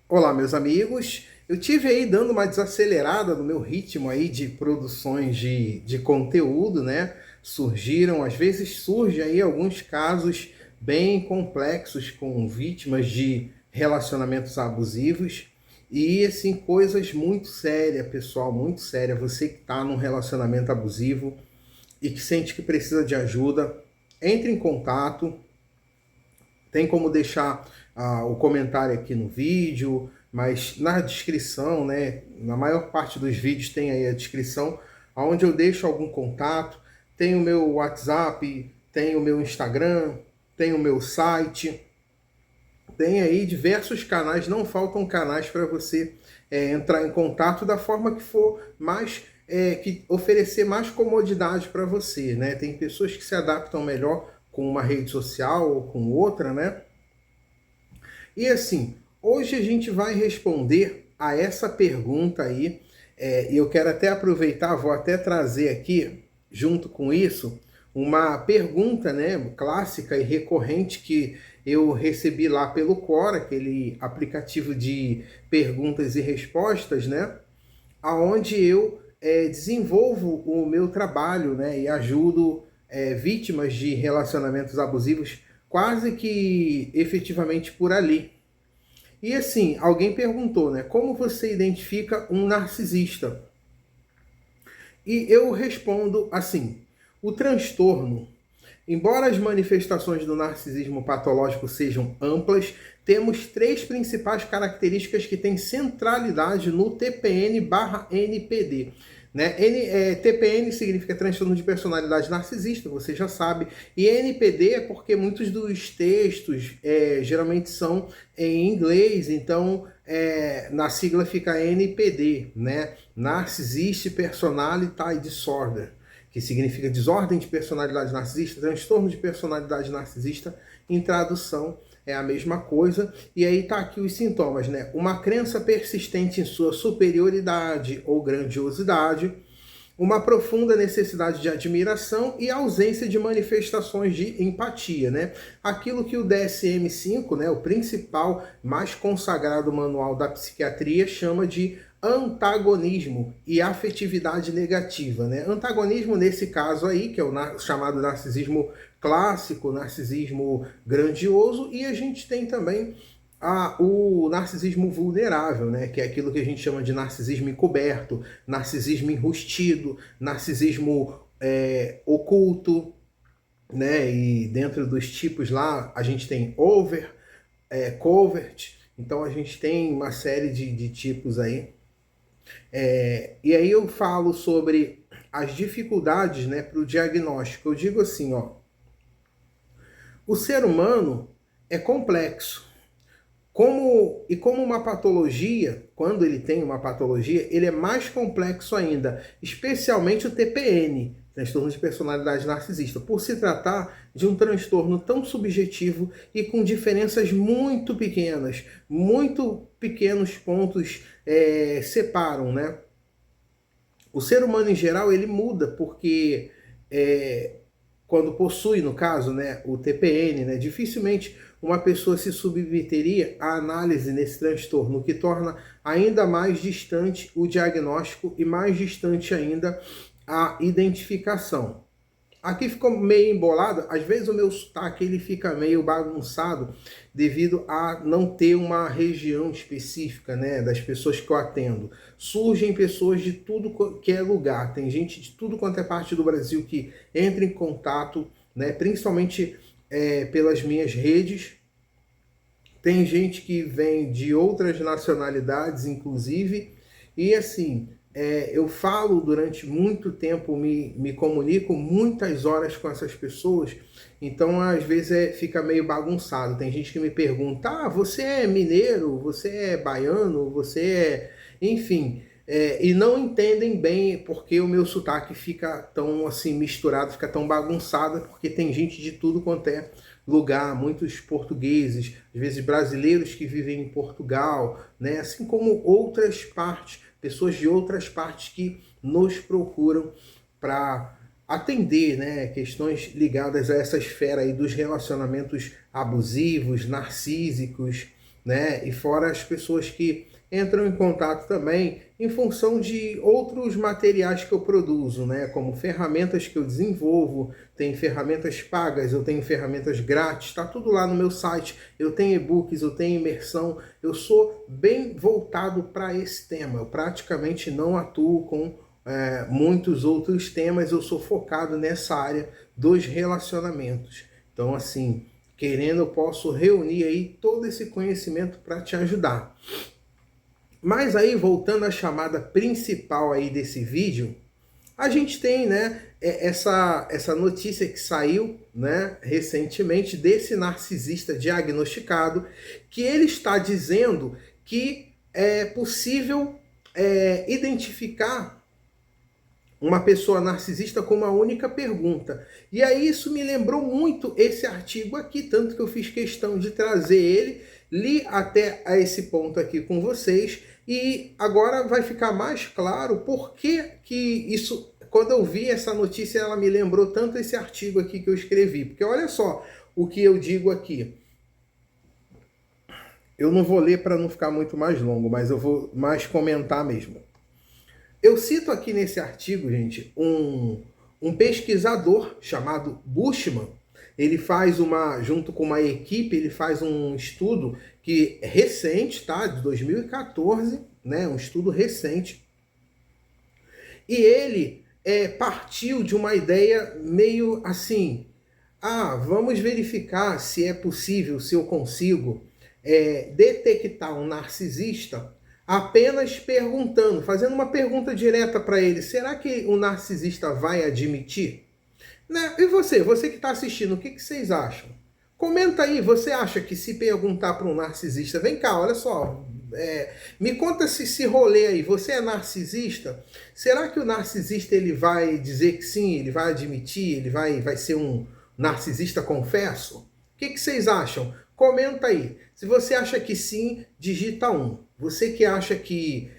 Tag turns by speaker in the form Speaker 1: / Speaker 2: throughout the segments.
Speaker 1: Olá, meus amigos. Eu tive aí dando uma desacelerada no meu ritmo aí de produções de conteúdo, né? Às vezes surge aí alguns casos bem complexos com vítimas de relacionamentos abusivos e assim coisas muito sérias, pessoal, muito séria. Você que está num relacionamento abusivo e que sente que precisa de ajuda, entre em contato. Tem como deixar o comentário aqui no vídeo, mas na descrição, né? Na maior parte dos vídeos tem aí a descrição, onde eu deixo algum contato. Tem o meu WhatsApp, tem o meu Instagram, tem o meu site, tem aí diversos canais, não faltam canais para você entrar em contato da forma que for mais que oferecer mais comodidade para você, né? Tem pessoas que se adaptam melhor com uma rede social ou com outra, né? E assim, hoje a gente vai responder a essa pergunta aí, e eu quero até aproveitar, vou até trazer aqui, junto com isso, uma pergunta, né, clássica e recorrente que eu recebi lá pelo Quora, aquele aplicativo de perguntas e respostas, né, aonde eu desenvolvo o meu trabalho, né, e ajudo vítimas de relacionamentos abusivos quase que efetivamente por ali. E assim, alguém perguntou, né, como você identifica um narcisista? E eu respondo assim: o transtorno, embora as manifestações do narcisismo patológico sejam amplas, temos três principais características que têm centralidade no TPN/NPD. Né? TPN significa transtorno de personalidade narcisista, você já sabe, e NPD é porque muitos dos textos geralmente são em inglês, então na sigla fica NPD, né? Narcissist Personality Disorder, que significa desordem de personalidade narcisista, transtorno de personalidade narcisista, em tradução é a mesma coisa. E aí tá aqui os sintomas, né? Uma crença persistente em sua superioridade ou grandiosidade, uma profunda necessidade de admiração e ausência de manifestações de empatia, né? Aquilo que o DSM-5, né, o principal, mais consagrado manual da psiquiatria, chama de antagonismo e afetividade negativa, né? Antagonismo nesse caso aí, que é o chamado narcisismo clássico, narcisismo grandioso, e a gente tem também o narcisismo vulnerável, né? Que é aquilo que a gente chama de narcisismo encoberto, narcisismo enrustido, narcisismo oculto, né? E dentro dos tipos lá, a gente tem covert, então a gente tem uma série de tipos aí. E aí eu falo sobre as dificuldades, né, para o diagnóstico. Eu digo assim, ó, o ser humano é complexo. Como uma patologia, quando ele tem uma patologia, ele é mais complexo ainda, especialmente o TPN, transtorno de personalidade narcisista, por se tratar de um transtorno tão subjetivo e com diferenças muito pequenos pontos separam, né? O ser humano em geral ele muda porque quando possui, no caso, né, o TPN, né, dificilmente uma pessoa se submeteria à análise nesse transtorno, o que torna ainda mais distante o diagnóstico e mais distante ainda a identificação. Aqui ficou meio embolado, às vezes o meu sotaque ele fica meio bagunçado devido a não ter uma região específica, né, das pessoas que eu atendo. Surgem pessoas de tudo que é lugar, tem gente de tudo quanto é parte do Brasil que entra em contato, né, principalmente pelas minhas redes. Tem gente que vem de outras nacionalidades, inclusive, e assim, eu falo durante muito tempo, me comunico muitas horas com essas pessoas, então às vezes fica meio bagunçado. Tem gente que me pergunta, você é mineiro, você é baiano, você é... Enfim, e não entendem bem porque o meu sotaque fica tão assim misturado, fica tão bagunçado, porque tem gente de tudo quanto é lugar, muitos portugueses, às vezes brasileiros que vivem em Portugal, né? Assim como outras partes, pessoas de outras partes que nos procuram para atender, né, questões ligadas a essa esfera aí dos relacionamentos abusivos, narcísicos, né? E fora as pessoas que entram em contato também em função de outros materiais que eu produzo, né? Como ferramentas que eu desenvolvo, tem ferramentas pagas, eu tenho ferramentas grátis, tá tudo lá no meu site. Eu tenho e-books, eu tenho imersão, eu sou bem voltado para esse tema. Eu praticamente não atuo com muitos outros temas, eu sou focado nessa área dos relacionamentos. Então, assim, querendo, eu posso reunir aí todo esse conhecimento para te ajudar. Mas aí, voltando à chamada principal aí desse vídeo, a gente tem, né, essa notícia que saiu, né, recentemente desse narcisista diagnosticado, que ele está dizendo que é possível identificar uma pessoa narcisista com uma única pergunta. E aí isso me lembrou muito esse artigo aqui, tanto que eu fiz questão de trazer ele, li até a esse ponto aqui com vocês, e agora vai ficar mais claro por que isso, quando eu vi essa notícia, ela me lembrou tanto esse artigo aqui que eu escrevi. Porque olha só o que eu digo aqui. Eu não vou ler para não ficar muito mais longo, mas eu vou mais comentar mesmo. Eu cito aqui nesse artigo, gente, um pesquisador chamado Bushman. Ele faz junto com uma equipe, ele faz um estudo que é recente, tá? De 2014, né? Um estudo recente. E ele partiu de uma ideia meio assim, vamos verificar se é possível, se eu consigo detectar um narcisista apenas perguntando, fazendo uma pergunta direta para ele. Será que o narcisista vai admitir? Né? E você que está assistindo, o que vocês acham? Comenta aí, você acha que se perguntar para um narcisista, vem cá, olha só, me conta se esse rolê aí, você é narcisista? Será que o narcisista ele vai dizer que sim, ele vai admitir, ele vai ser um narcisista confesso? O que vocês acham? Comenta aí. Se você acha que sim, digita 1. Você que acha que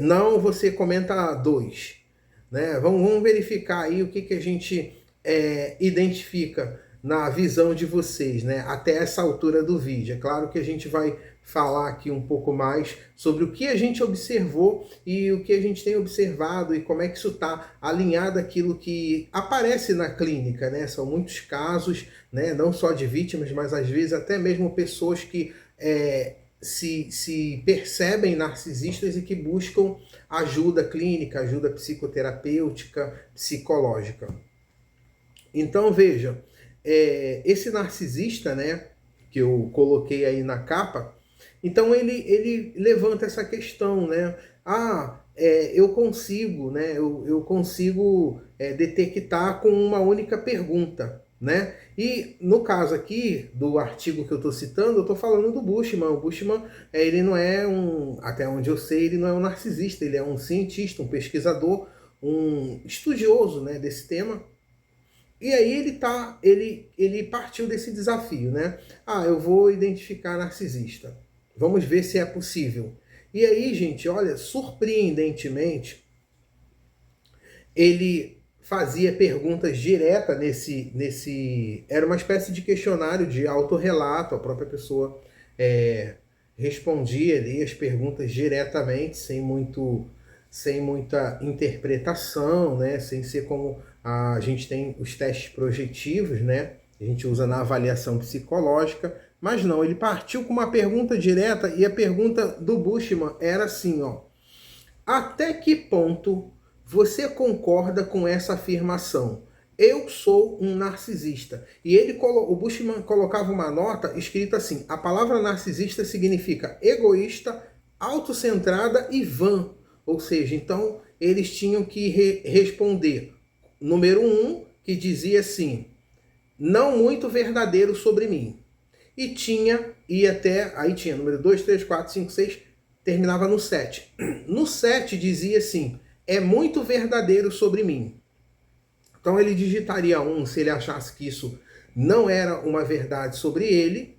Speaker 1: não, você comenta 2. Né? Vamos verificar aí o que a gente identifica na visão de vocês, né? Até essa altura do vídeo. É claro que a gente vai falar aqui um pouco mais sobre o que a gente observou e o que a gente tem observado e como é que isso está alinhado àquilo que aparece na clínica, né? São muitos casos, né? Não só de vítimas, mas às vezes até mesmo pessoas que se percebem narcisistas e que buscam ajuda clínica, ajuda psicoterapêutica, psicológica. Então, veja, esse narcisista, né, que eu coloquei aí na capa, então ele levanta essa questão, né? Eu consigo, né? Eu consigo detectar com uma única pergunta, né? E no caso aqui do artigo que eu estou citando, eu estou falando do Bushman. O Bushman, ele não é até onde eu sei, ele não é um narcisista, ele é um cientista, um pesquisador, um estudioso, né, desse tema. E aí ele partiu desse desafio, né? Eu vou identificar narcisista. Vamos ver se é possível. E aí, gente, olha, surpreendentemente, ele fazia perguntas diretas era uma espécie de questionário de autorrelato, a própria pessoa respondia ali as perguntas diretamente, sem muita interpretação, né? Sem ser como a gente tem os testes projetivos, né? A gente usa na avaliação psicológica, mas não, ele partiu com uma pergunta direta e a pergunta do Bushman era assim, ó: até que ponto você concorda com essa afirmação? Eu sou um narcisista. E o Bushman colocava uma nota escrita assim: a palavra narcisista significa egoísta, autocentrada e vã. Ou seja, então eles tinham que responder. Número 1, que dizia assim: não muito verdadeiro sobre mim. E aí tinha número 2, 3, 4, 5, 6, terminava no 7. No 7 dizia assim: é muito verdadeiro sobre mim. Então ele digitaria 1 se ele achasse que isso não era uma verdade sobre ele,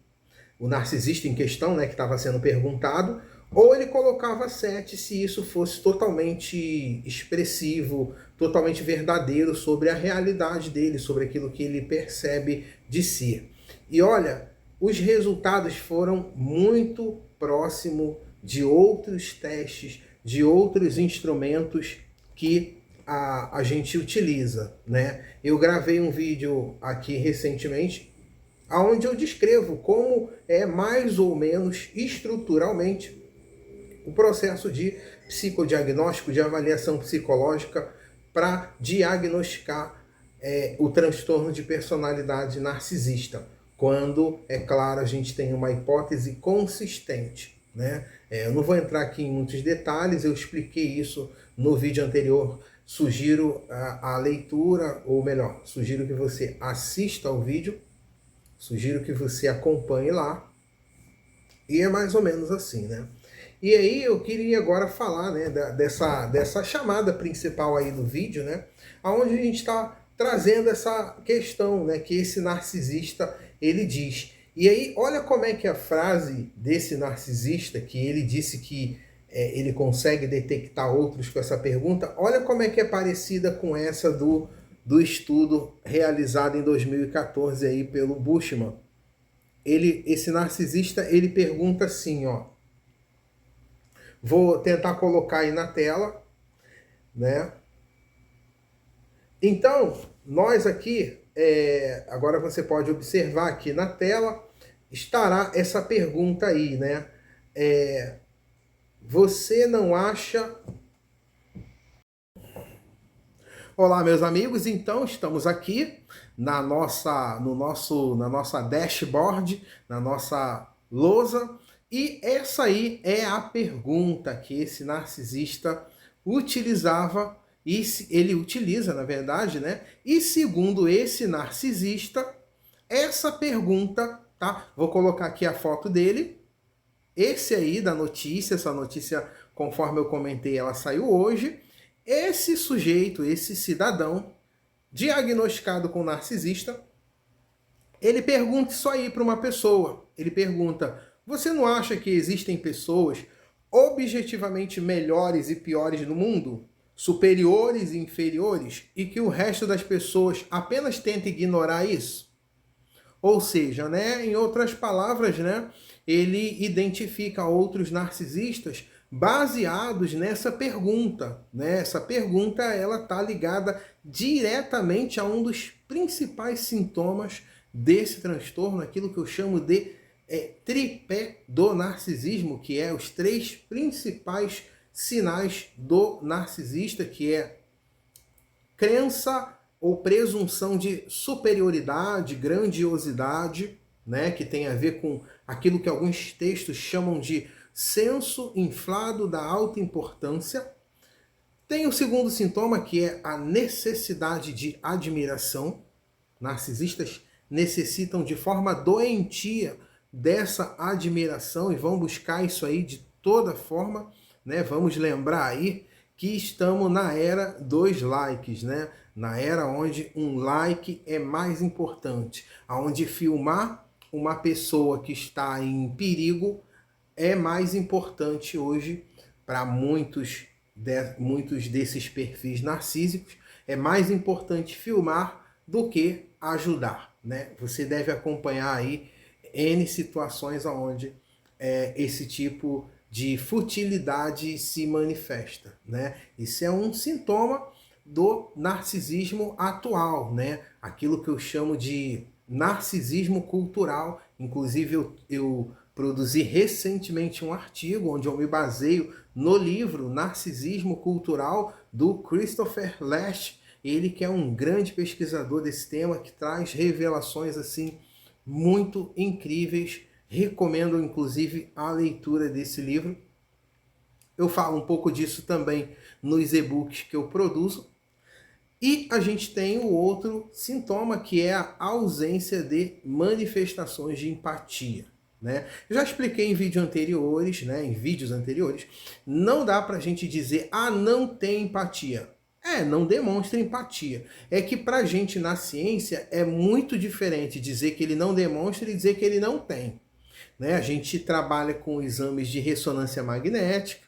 Speaker 1: o narcisista em questão, né, que estava sendo perguntado, ou ele colocava 7 se isso fosse totalmente expressivo, totalmente verdadeiro sobre a realidade dele, sobre aquilo que ele percebe de si. E olha, os resultados foram muito próximos de outros testes, de outros instrumentos que a gente utiliza, né? Eu gravei um vídeo aqui recentemente, onde eu descrevo como é mais ou menos estruturalmente o processo de psicodiagnóstico, de avaliação psicológica para diagnosticar o transtorno de personalidade narcisista, quando, é claro, a gente tem uma hipótese consistente, né? Eu não vou entrar aqui em muitos detalhes, eu expliquei isso no vídeo anterior. Sugiro a leitura, ou melhor, sugiro que você assista ao vídeo, sugiro que você acompanhe lá, e é mais ou menos assim, né? E aí eu queria agora falar, né, dessa chamada principal aí do vídeo, né, onde a gente está trazendo essa questão, né, que esse narcisista, ele diz. E aí, olha como é que a frase desse narcisista, que ele disse que ele consegue detectar outros com essa pergunta, olha como é que é parecida com essa do estudo realizado em 2014 aí pelo Bushman. Esse narcisista, ele pergunta assim, ó, vou tentar colocar aí na tela, né? Então, nós aqui, agora você pode observar aqui na tela, estará essa pergunta aí, né? Você não acha... Olá, meus amigos, então estamos aqui na nossa dashboard, na nossa lousa, e essa aí é a pergunta que esse narcisista utilizava, e ele utiliza, na verdade, né? E segundo esse narcisista, essa pergunta, tá? Vou colocar aqui a foto dele, esse aí da notícia, essa notícia, conforme eu comentei, ela saiu hoje. Esse sujeito, esse cidadão, diagnosticado com narcisista, ele pergunta isso aí para uma pessoa. Ele pergunta, você não acha que existem pessoas objetivamente melhores e piores no mundo? Superiores e inferiores? E que o resto das pessoas apenas tenta ignorar isso? Ou seja, né, em outras palavras, né, ele identifica outros narcisistas baseados nessa pergunta, né? Essa pergunta, ela está ligada diretamente a um dos principais sintomas desse transtorno, aquilo que eu chamo de tripé do narcisismo, que é os 3 principais sinais do narcisista, que é crença ou presunção de superioridade, grandiosidade, né, que tem a ver com aquilo que alguns textos chamam de senso inflado da alta importância. Tem o segundo sintoma, que é a necessidade de admiração. Narcisistas necessitam de forma doentia dessa admiração e vão buscar isso aí de toda forma, né? Vamos lembrar aí que estamos na era dos likes, né? Na era onde um like é mais importante, onde filmar uma pessoa que está em perigo é mais importante hoje para muitos desses perfis narcísicos. É mais importante filmar do que ajudar, né? Você deve acompanhar aí N situações onde esse tipo de futilidade se manifesta, né? Isso é um sintoma do narcisismo atual, né? Aquilo que eu chamo de narcisismo cultural. Inclusive eu produzi recentemente um artigo onde eu me baseio no livro Narcisismo Cultural do Christopher Lasch, ele que é um grande pesquisador desse tema, que traz revelações assim muito incríveis. Recomendo inclusive a leitura desse livro. Eu falo um pouco disso também nos e-books que eu produzo. E a gente tem o outro sintoma, que é a ausência de manifestações de empatia, né? Eu já expliquei em vídeos anteriores, né? Em vídeos anteriores, não dá pra gente dizer, não tem empatia. Não demonstra empatia. É que pra gente na ciência é muito diferente dizer que ele não demonstra e dizer que ele não tem, né? A gente trabalha com exames de ressonância magnética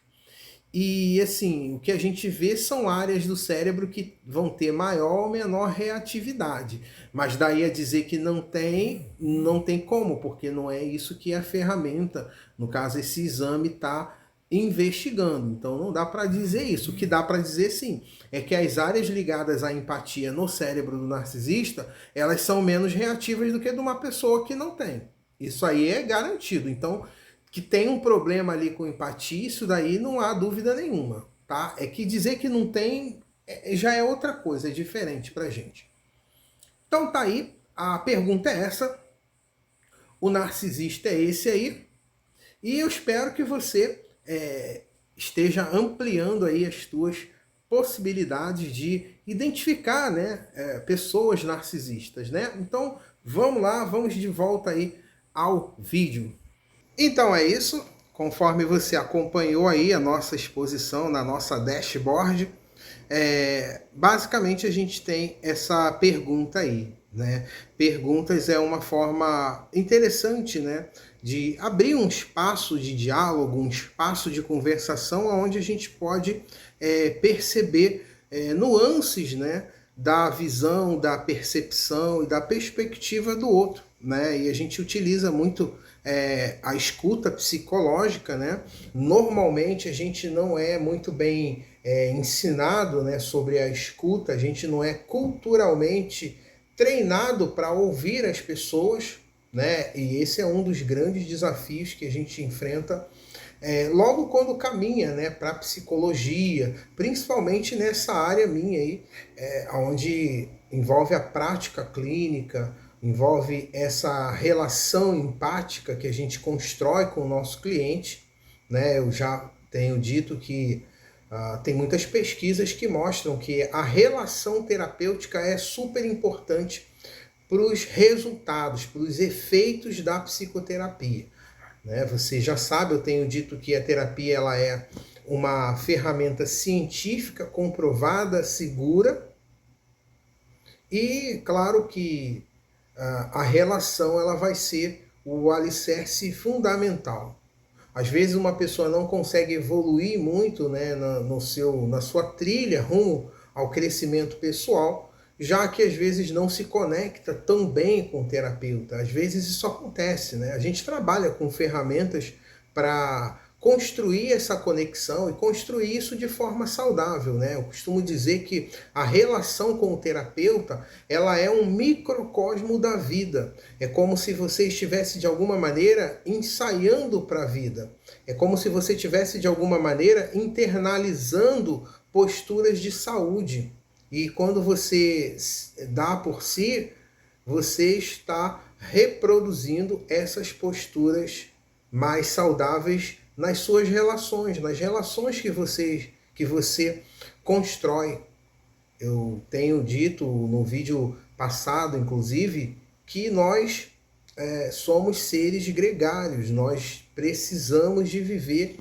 Speaker 1: E assim, o que a gente vê são áreas do cérebro que vão ter maior ou menor reatividade. Mas daí a dizer que não tem, não tem como, porque não é isso que a ferramenta, no caso esse exame, está investigando. Então não dá para dizer isso. O que dá para dizer sim é que as áreas ligadas à empatia no cérebro do narcisista, elas são menos reativas do que de uma pessoa que não tem. Isso aí é garantido. Então, que tem um problema ali com empatia, isso daí não há dúvida nenhuma, tá? É que dizer que não tem já é outra coisa, é diferente pra gente. Então tá aí, a pergunta é essa, o narcisista é esse aí, e eu espero que você esteja ampliando aí as suas possibilidades de identificar, né, pessoas narcisistas, né? Então vamos lá, vamos de volta aí ao vídeo. Então é isso. Conforme você acompanhou aí a nossa exposição na nossa dashboard, basicamente a gente tem essa pergunta aí, né? Perguntas é uma forma interessante, né, de abrir um espaço de diálogo, um espaço de conversação, onde a gente pode perceber nuances, né, da visão, da percepção e da perspectiva do outro, né? E a gente utiliza muito a escuta psicológica, né? Normalmente a gente não é muito bem ensinado, né, sobre a escuta, a gente não é culturalmente treinado para ouvir as pessoas, né? E esse é um dos grandes desafios que a gente enfrenta logo quando caminha, né, para a psicologia, principalmente nessa área minha aí, onde envolve a prática clínica, envolve essa relação empática que a gente constrói com o nosso cliente, né? Eu já tenho dito que tem muitas pesquisas que mostram que a relação terapêutica é super importante para os resultados, para os efeitos da psicoterapia, né? Você já sabe, eu tenho dito que a terapia ela é uma ferramenta científica comprovada, segura, e claro que a relação ela vai ser o alicerce fundamental. Às vezes uma pessoa não consegue evoluir muito, né, na sua trilha rumo ao crescimento pessoal, já que às vezes não se conecta tão bem com o terapeuta. Às vezes isso acontece, né? A gente trabalha com ferramentas para construir essa conexão e construir isso de forma saudável, né? Eu costumo dizer que a relação com o terapeuta, ela é um microcosmo da vida. É como se você estivesse de alguma maneira ensaiando para a vida. É como se você estivesse de alguma maneira internalizando posturas de saúde. E quando você dá por si, você está reproduzindo essas posturas mais saudáveis nas suas relações, nas relações que você constrói. Eu tenho dito no vídeo passado, inclusive, que nós somos seres gregários, nós precisamos de viver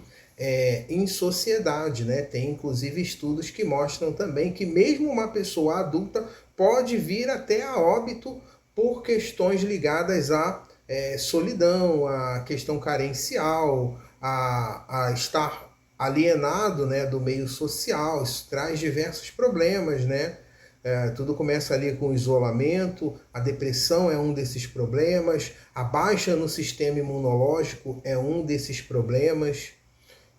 Speaker 1: em sociedade, né? Tem inclusive estudos que mostram também que mesmo uma pessoa adulta pode vir até a óbito por questões ligadas à solidão, à questão carencial, a estar alienado, né, do meio social. Isso traz diversos problemas, né? Tudo começa ali com o isolamento, a depressão é um desses problemas, a baixa no sistema imunológico é um desses problemas,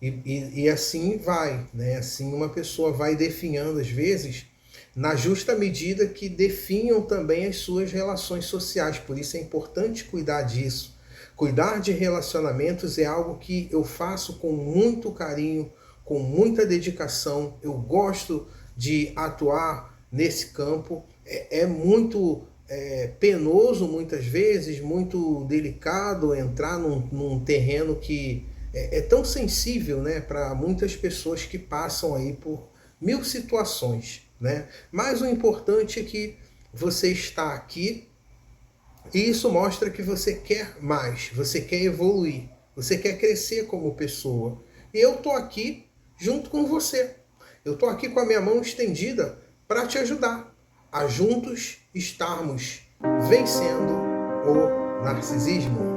Speaker 1: e assim vai, né? Assim uma pessoa vai definhando, às vezes, na justa medida que definham também as suas relações sociais. Por isso é importante cuidar disso. Cuidar de relacionamentos é algo que eu faço com muito carinho, com muita dedicação. Eu gosto de atuar nesse campo. É muito penoso muitas vezes, muito delicado entrar num terreno que é tão sensível, né, para muitas pessoas que passam aí por mil situações, né? Mas o importante é que você está aqui e isso mostra que você quer mais, você quer evoluir, você quer crescer como pessoa. E eu estou aqui junto com você. Eu estou aqui com a minha mão estendida para te ajudar a juntos estarmos vencendo o narcisismo.